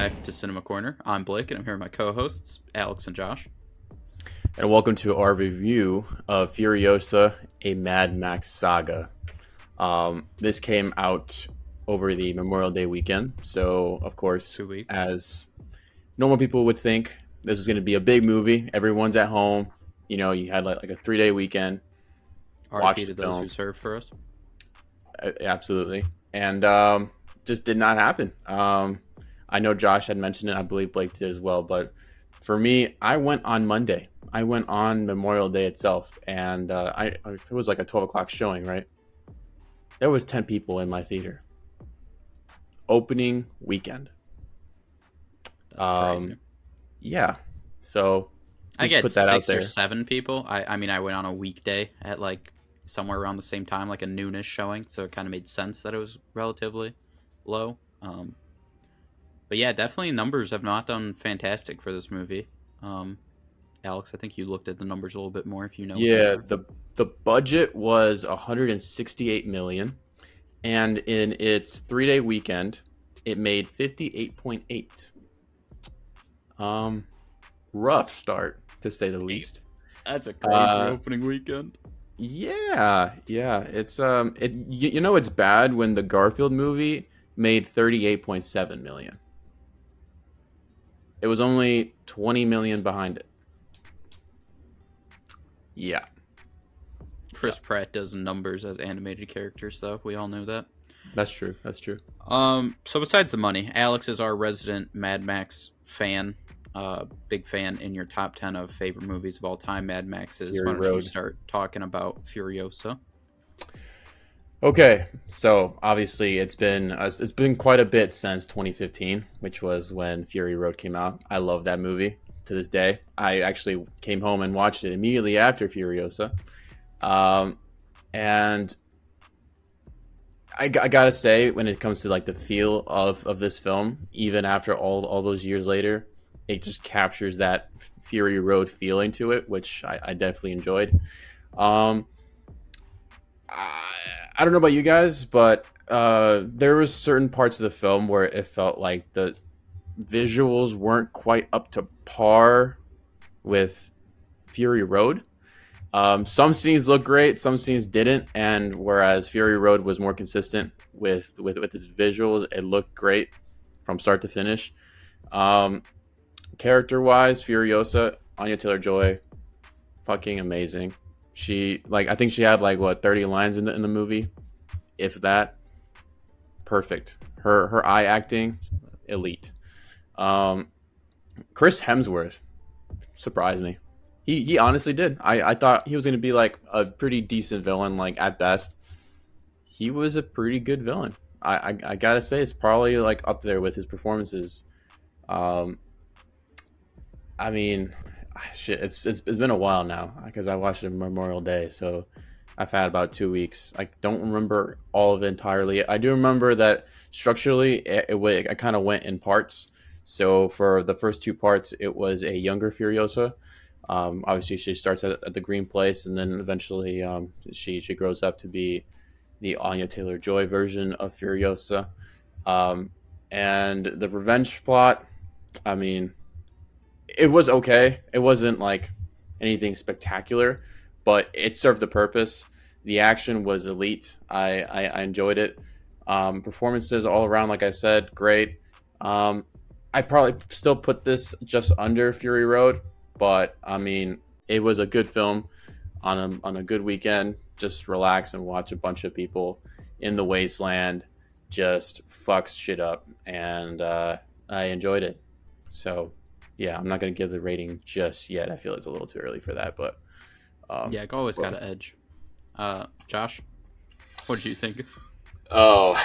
back to Cinema Corner. I'm Blake, and I'm here with my co-hosts, Alex and Josh. And welcome to our review of Furiosa, a Mad Max saga. This came out over the Memorial Day weekend, so of course, 2 weeks. as normal people would think, this was going to be a big movie. Everyone's at home. You know, you had like a 3-day weekend. RIP to those who served for us. Absolutely. And just did not happen. I know Josh had mentioned it. I believe Blake did as well. But for me, I went on Monday. I went on Memorial Day itself. And it was like a 12 o'clock showing, right? There was 10 people in my theater. Opening weekend. That's crazy. Yeah. So I get put that 6 out there. or 7 people. I mean, I went on a weekday at like somewhere around the same time, like a noonish showing. So it kind of made sense that it was relatively low. But yeah, definitely numbers have not done fantastic for this movie. Alex, I think you looked at the numbers a little bit more if you know. Yeah, the budget was 168 million, and in its 3-day weekend, it made 58.8. Rough start to say the least. That's a crazy opening weekend. Yeah. It's it's bad when the Garfield movie made 38.7 million. It was only 20 million behind it. Yeah. Chris Pratt does numbers as animated characters, though. We all know that. That's true. So besides the money, Alex is our resident Mad Max fan. Big fan in your top 10 of favorite movies of all time. Mad Max is. Fury Why don't you Road. start talking about Furiosa? Okay, so obviously it's been quite a bit since 2015, which was when Fury Road came out. I love that movie to this day. I actually came home and watched it immediately after Furiosa, and I gotta say, when it comes to like the feel of this film, even after all those years later, it just captures that Fury Road feeling to it, which I definitely enjoyed. I don't know about you guys, but there was certain parts of the film where it felt like the visuals weren't quite up to par with Fury Road. Some scenes looked great, some scenes didn't, and whereas Fury Road was more consistent with its visuals, it looked great from start to finish. Character-wise, Furiosa, Anya Taylor-Joy, fucking amazing. I think she had 30 lines in the movie, if that. Perfect. Her eye acting, elite. Chris Hemsworth surprised me. He honestly did. I thought he was going to be like a pretty decent villain, like at best. He was a pretty good villain. I gotta say, it's probably like up there with his performances. I mean, shit, it's been a while now because I watched it on Memorial Day, so I've had about 2 weeks. I don't remember all of it entirely. I do remember that structurally it kind of went in parts. So for the first 2 parts, it was a younger Furiosa. Obviously, she starts at the Green Place, and then eventually she grows up to be the Anya Taylor-Joy version of Furiosa. And the revenge plot, I mean, it was okay. It wasn't like anything spectacular, but it served the purpose. The action was elite. I enjoyed it. Performances all around, like I said, great. I probably still put this just under Fury Road, but I mean, it was a good film on a good weekend. Just relax and watch a bunch of people in the Wasteland just fucks shit up, and I enjoyed it. So yeah, I'm not going to give the rating just yet. I feel it's a little too early for that, but Yeah, always got an edge. Josh, what did you think? Oh,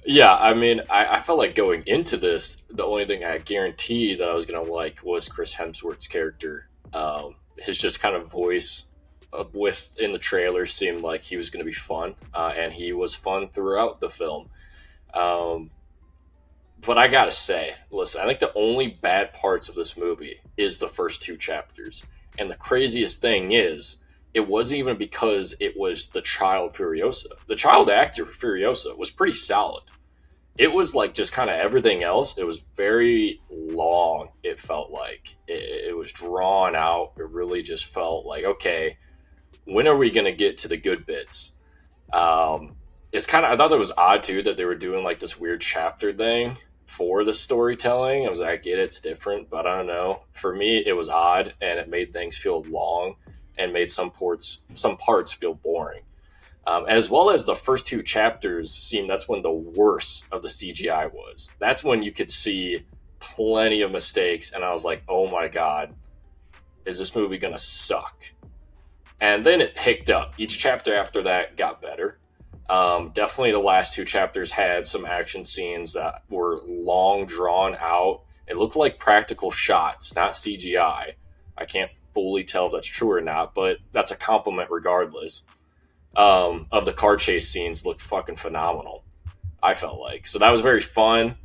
yeah. I mean, I felt like going into this, the only thing I guaranteed that I was gonna like was Chris Hemsworth's character. His just kind of voice in the trailer seemed like he was gonna be fun, and he was fun throughout the film. But I gotta say, listen, I think the only bad parts of this movie is the first 2 chapters. And the craziest thing is, it wasn't even because it was the child Furiosa. The child actor for Furiosa was pretty solid. it was like just kind of everything else. It was very long. It felt like it was drawn out. It really just felt like, okay, when are we going to get to the good bits? It's kind of, I thought it was odd too that they were doing like this weird chapter thing for the storytelling. I was like, I get it's different, but I don't know. For me, it was odd, and it made things feel long and made some parts feel boring. As well as the first two chapters seemed, that's when the worst of the CGI was. That's when you could see plenty of mistakes, and I was like, oh my god, is this movie gonna suck? And then it picked up. Each chapter after that got better. Definitely the last two chapters had some action scenes that were long, drawn out. It looked like practical shots, not CGI. I can't fully tell if that's true or not, but that's a compliment regardless. Of the car chase scenes looked fucking phenomenal, I felt like. So that was very fun.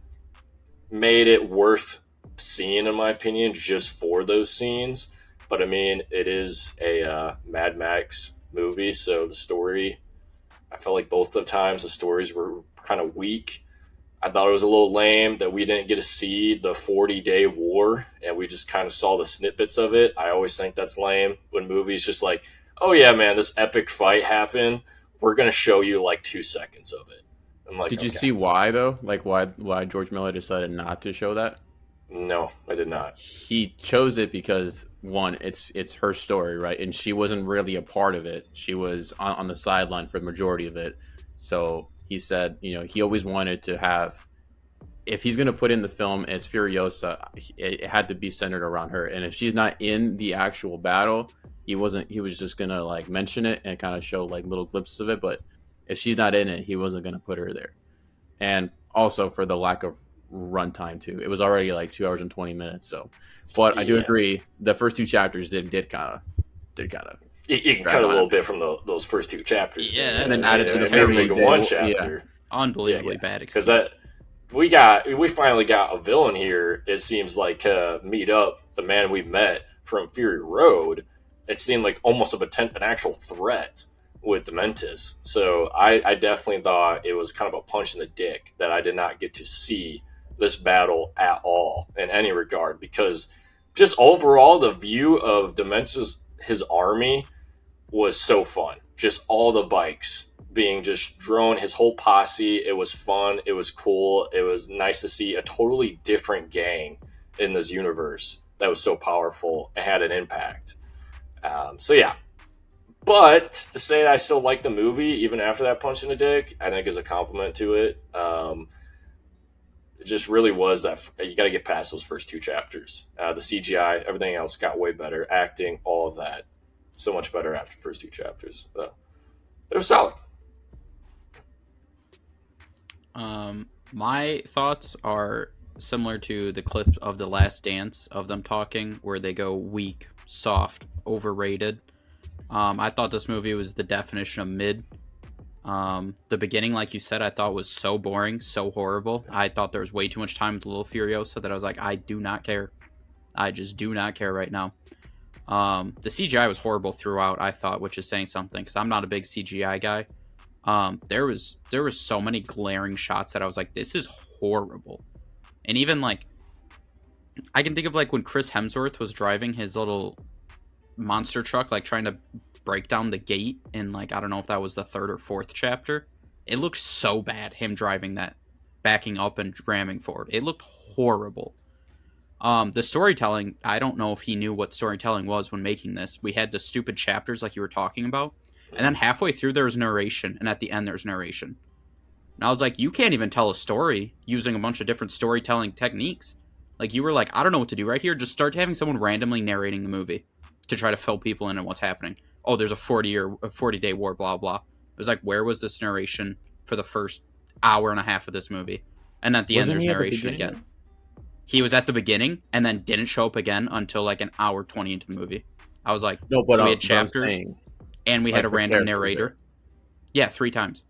Made it worth seeing, in my opinion, just for those scenes. But I mean, it is a Mad Max movie, so the story, I felt like both the times the stories were kind of weak. I thought it was a little lame that we didn't get to see the 40-day war and we just kind of saw the snippets of it. I always think that's lame when movies just like, oh yeah, man, this epic fight happened. We're going to show you like 2 seconds of it. I'm like, Did you okay. see why though? Like why George Miller decided not to show that? No, I did not. He chose it because one, it's her story, right? And she wasn't really a part of it. She was on the sideline for the majority of it. So he said, he always wanted to have, if he's going to put in the film as Furiosa, it had to be centered around her. And if she's not in the actual battle, he was just going to like mention it and kind of show like little glimpses of it. But if she's not in it, he wasn't going to put her there. And also for the lack of runtime too. It was already like 2 hours and 20 minutes. So, but I do agree, the first two chapters did kind of. You can cut a little bit from those first two chapters. Yeah, and then added to the terribly very one day. chapter. Yeah. Unbelievably bad Because excuse. we finally got a villain here. It seems like meet up the man we met from Fury Road. It seemed like almost an actual threat with Dementus. So I definitely thought it was kind of a punch in the dick that I did not get to see this battle at all in any regard, because just overall the view of Dementus, his army, was so fun. Just all the bikes being just drone, his whole posse. It was fun. It was cool. It was nice to see a totally different gang in this universe that was so powerful and had an impact. So yeah. But to say that I still like the movie even after that punch in the dick, I think is a compliment to it. It just really was that you got to get past those first two chapters. The CGI, everything else got way better. Acting, all of that, so much better after the first two chapters. It was solid. My thoughts are similar to the clip of The Last Dance of them talking, where they go weak, soft, overrated. I thought this movie was the definition of mid. The beginning, like you said, I thought was so boring, so horrible. I thought there was way too much time with Little Furiosa that I was like, I do not care. I just do not care right now. The CGI was horrible throughout, I thought, which is saying something, because I'm not a big CGI guy. There was so many glaring shots that I was like, this is horrible. And even like, I can think of like when Chris Hemsworth was driving his little monster truck, like trying to break down the gate in like, I don't know if that was the third or fourth chapter. It looked so bad, him driving that, backing up and ramming forward. It looked horrible. The storytelling, I don't know if he knew what storytelling was when making this. We had the stupid chapters like you were talking about, and then halfway through there was narration, and at the end there's narration. And I was like, you can't even tell a story using a bunch of different storytelling techniques. Like, you were like, I don't know what to do right here. Just start having someone randomly narrating the movie to try to fill people in on what's happening. Oh, there's a 40-day war, blah, blah. It was like, where was this narration for the first hour and a half of this movie? And at the end, there's narration again. He was at the beginning and then didn't show up again until like an hour 20 into the movie. I was like, no, but so we had chapters and we had a random narrator. Yeah, 3 times.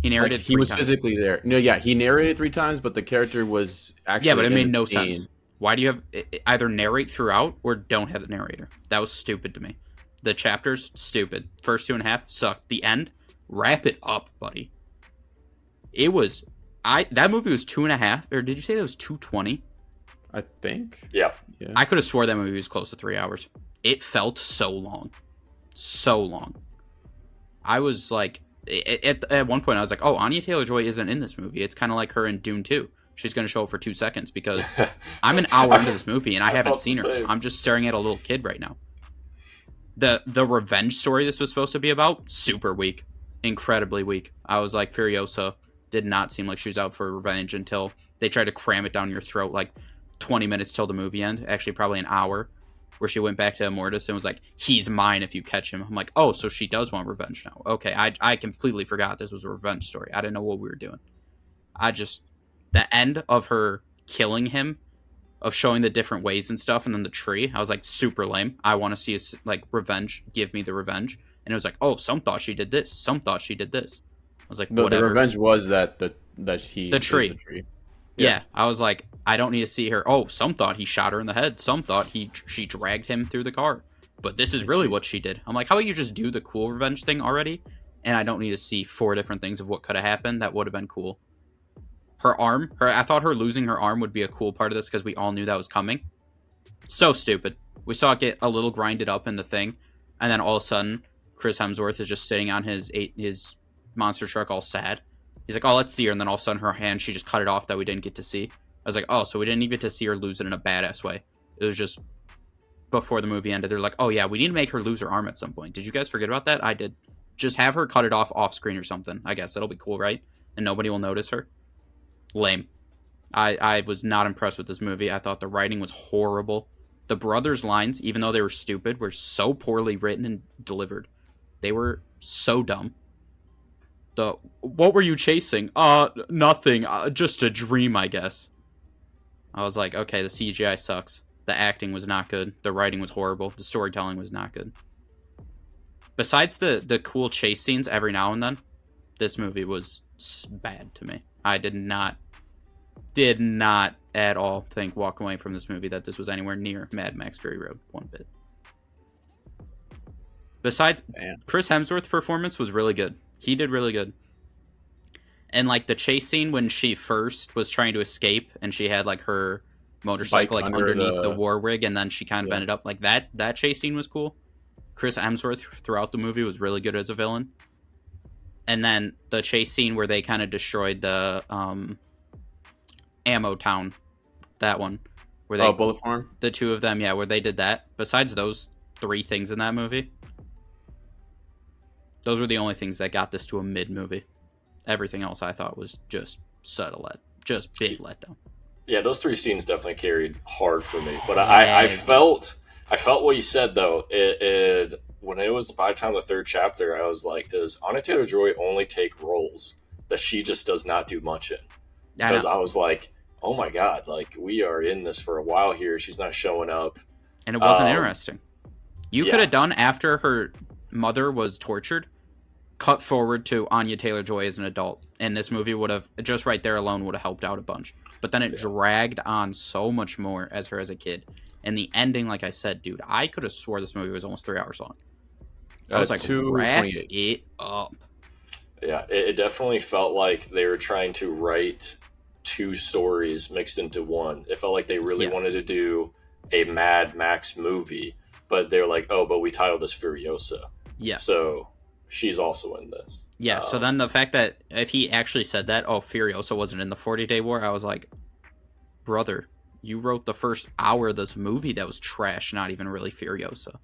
He narrated he was physically there. No, yeah, he narrated 3 times, but the character was actually. Yeah, but it made no sense. Why do you have either narrate throughout or don't have the narrator? That was stupid to me. The chapters, stupid. First 2.5 sucked. The end, wrap it up, buddy. It was That movie was 2.5, or did you say that was 220? I think. Yeah. I could have swore that movie was close to 3 hours. It felt so long. So long. I was like, at one point I was like, oh, Anya Taylor-Joy isn't in this movie. It's kind of like her in Dune 2. She's going to show up for 2 seconds because I'm an hour into this movie and I haven't seen her. I'm just staring at a little kid right now. The revenge story this was supposed to be about, super weak. Incredibly weak. I was like, Furiosa did not seem like she was out for revenge until they tried to cram it down your throat like 20 minutes till the movie end. Actually, probably an hour, where she went back to Immortus and was like, he's mine if you catch him. I'm like, oh, so she does want revenge now. Okay, I completely forgot this was a revenge story. I didn't know what we were doing. The end of her killing him, of showing the different ways and stuff, and then the tree, I was like, super lame. I want to see like revenge. Give me the revenge. And it was like, oh, some thought she did this. Some thought she did this. I was like, whatever. The revenge was that the tree. The tree. Yeah, I was like, I don't need to see her. Oh, some thought he shot her in the head. Some thought she dragged him through the car. But this is really what she did. I'm like, how about you just do the cool revenge thing already? And I don't need to see 4 different things of what could have happened. That would have been cool. Her arm, I thought her losing her arm would be a cool part of this because we all knew that was coming. So stupid. We saw it get a little grinded up in the thing, and then all of a sudden, Chris Hemsworth is just sitting on his monster truck all sad. He's like, oh, let's see her. And then all of a sudden her hand, she just cut it off that we didn't get to see. I was like, oh, so we didn't even get to see her lose it in a badass way. It was just before the movie ended. They're like, oh, yeah, we need to make her lose her arm at some point. Did you guys forget about that? I did. Just have her cut it off screen or something. I guess that'll be cool, right? And nobody will notice her. Lame. I was not impressed with this movie. I thought the writing was horrible. The brothers' lines, even though they were stupid, were so poorly written and delivered. They were so dumb. What were you chasing? Nothing. Just a dream, I guess. I was like, okay, the CGI sucks. The acting was not good. The writing was horrible. The storytelling was not good. Besides the cool chase scenes every now and then, this movie was bad to me. I did not at all think walking away from this movie that this was anywhere near Mad Max Fury Road one bit. Besides, Chris Hemsworth's performance was really good. He did really good. And like the chase scene when she first was trying to escape and she had like her motorcycle like underneath the war rig, and then she kind of ended up like that chase scene was cool. Chris Hemsworth throughout the movie was really good as a villain. And then the chase scene where they kind of destroyed the ammo town, that one, where they Bullet Farm, the two of them, yeah, where they did that. Besides those 3 things in that movie, those were the only things that got this to a mid movie. Everything else I thought was just just big letdown. Yeah, those 3 scenes definitely carried hard for me. But I felt what you said though. It when it was by the time of the 3rd chapter, I was like, does Anya Taylor-Joy only take roles that she just does not do much in? Because I was like, oh my god, like we are in this for a while here. She's not showing up, and it wasn't interesting. You could have done after her mother was tortured, cut forward to Anya Taylor-Joy as an adult, and this movie would have just right there alone would have helped out a bunch. But then it dragged on so much more as her as a kid, and the ending, like I said, dude, I could have swore this movie was almost 3 hours long. I was like, wrap it up. Yeah, it definitely felt like they were trying to write 2 stories mixed into one. It felt like they really wanted to do a Mad Max movie, but they're like, oh, but we titled this Furiosa. Yeah. So she's also in this. Yeah, so then the fact that if he actually said that, oh, Furiosa wasn't in the 40-Day War, I was like, brother, you wrote the first hour of this movie that was trash, not even really Furiosa.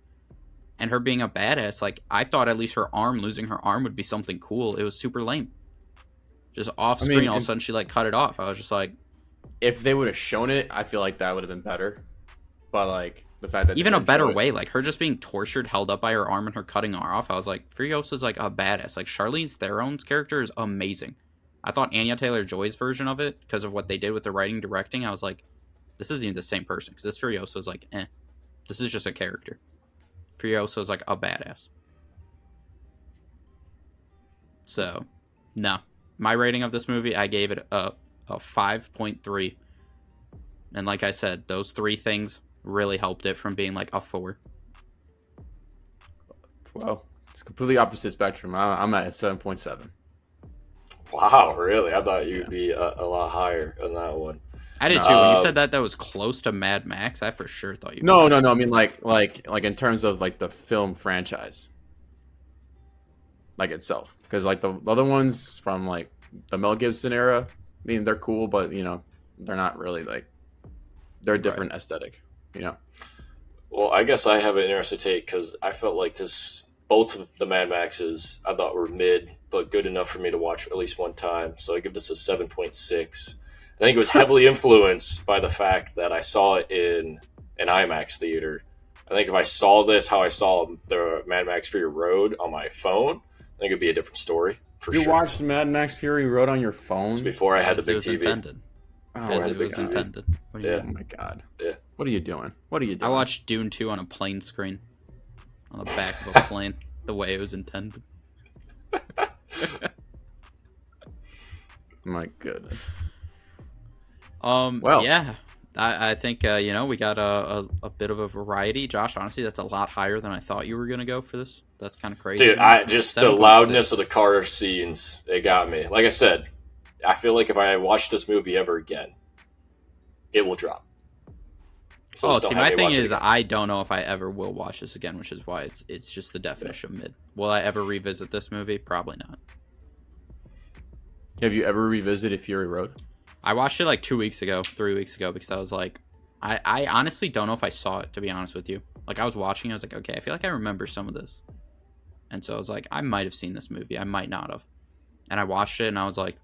And her being a badass, like, I thought at least losing her arm would be something cool. It was super lame. Just off screen, all of a sudden she, like, cut it off. I was just like... If they would have shown it, I feel like that would have been better. But, like, the fact that... Even a better way, like, her just being tortured, held up by her arm, and her cutting her off, I was like, Furiosa's, like, a badass. Like, Charlize Theron's character is amazing. I thought Anya Taylor-Joy's version of it, because of what they did with the writing, directing, I was like, this isn't even the same person, because this Furiosa's like, this is just a character. Furiosa's like a badass. So, no. My rating of this movie, I gave it a 5.3. And like I said, those 3 things really helped it from being like a 4. Well, it's completely opposite spectrum. I'm at 7.7. Wow, really? I thought you'd be a lot higher on that one. I did too. When you said that was close to Mad Max, I for sure thought you. No. I mean, like in terms of like the film franchise, like itself, because like the other ones from like the Mel Gibson era, I mean, they're cool, but you know, they're not really like they're a different aesthetic, you know. Well, I guess I have an interesting take because I felt like both of the Mad Maxes I thought were mid, but good enough for me to watch at least one time. So I give this a 7.6. I think it was heavily influenced by the fact that I saw it in an IMAX theater. I think if I saw this how I saw the Mad Max Fury Road on my phone, I think it'd be a different story for You sure. watched Mad Max Fury Road on your phone? It's before I had the As big it was TV. intended. Oh, As my it was God. intended. What do you Yeah. Oh mean? my God. Yeah. What are you doing? What are you doing? I watched Dune 2 on a plane screen. On the back of a plane. The way it was intended. My goodness. Well, yeah. I think, you know, we got a bit of a variety. Josh, honestly, that's a lot higher than I thought you were going to go for this. That's kind of crazy. Dude, just the 7.6. loudness of the car scenes, it got me. Like I said, I feel like if I watch this movie ever again, it will drop. So just don't see, have my me thing watch it is, again. I don't know if I ever will watch this again, which is why it's just the definition of mid. Will I ever revisit this movie? Probably not. Have you ever revisited Fury Road? I watched it like 2 weeks ago, 3 weeks ago, because I was like, I honestly don't know if I saw it, to be honest with you. Like, I was watching, I was like, okay, I feel like I remember some of this. And so I was like, I might have seen this movie. I might not have. And I watched it, and I was like,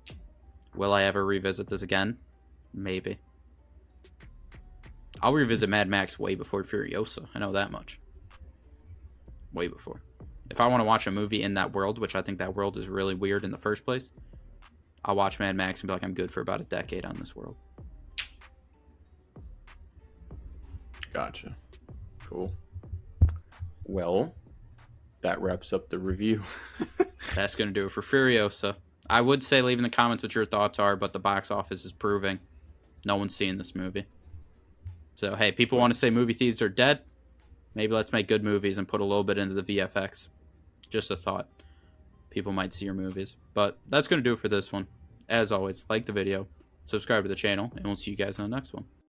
will I ever revisit this again? Maybe. I'll revisit Mad Max way before Furiosa. I know that much. Way before. If I want to watch a movie in that world, which I think that world is really weird in the first place, I'll watch Mad Max and be like, I'm good for about a decade on this world. Gotcha. Cool. Well, that wraps up the review. That's going to do it for Furiosa. I would say leave in the comments what your thoughts are, but the box office is proving no one's seeing this movie. So, hey, people want to say movie theaters are dead. Maybe let's make good movies and put a little bit into the VFX. Just a thought. People might see your movies. But that's going to do it for this one. As always, like the video, subscribe to the channel, and we'll see you guys on the next one.